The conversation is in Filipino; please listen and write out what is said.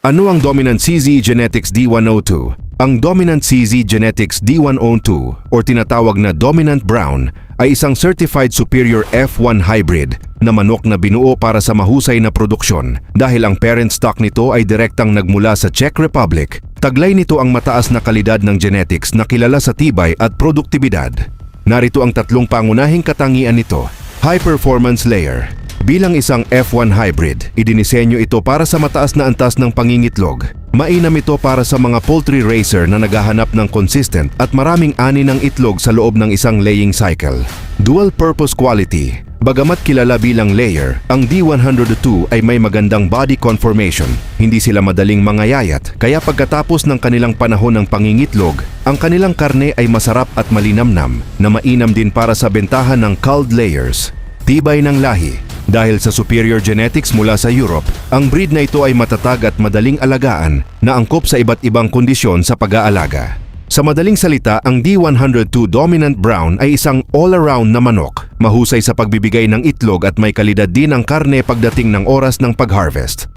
Ano ang Dominant CZ Genetics D102? Ang Dominant CZ Genetics D102 o tinatawag na Dominant Brown ay isang Certified Superior F1 Hybrid na manok na binuo para sa mahusay na produksyon dahil ang parent stock nito ay direktang nagmula sa Czech Republic. Taglay nito ang mataas na kalidad ng genetics na kilala sa tibay at produktibidad. Narito ang tatlong pangunahing katangian nito. High Performance Layer. Bilang isang F1 hybrid, idinisenyo ito para sa mataas na antas ng pangingitlog. Mainam ito para sa mga poultry racer na naghahanap ng consistent at maraming ani ng itlog sa loob ng isang laying cycle. Dual Purpose Quality. Bagamat kilala bilang layer, ang D102 ay may magandang body conformation. Hindi sila madaling mangayayat, kaya pagkatapos ng kanilang panahon ng pangingitlog, ang kanilang karne ay masarap at malinamnam na mainam din para sa bentahan ng culled layers. Tibay ng lahi. Dahil sa superior genetics mula sa Europe, ang breed na ito ay matatag at madaling alagaan na angkop sa iba't ibang kondisyon sa pag-aalaga. Sa madaling salita, ang D102 Dominant Brown ay isang all-around na manok, mahusay sa pagbibigay ng itlog at may kalidad din ang karne pagdating ng oras ng pag-harvest.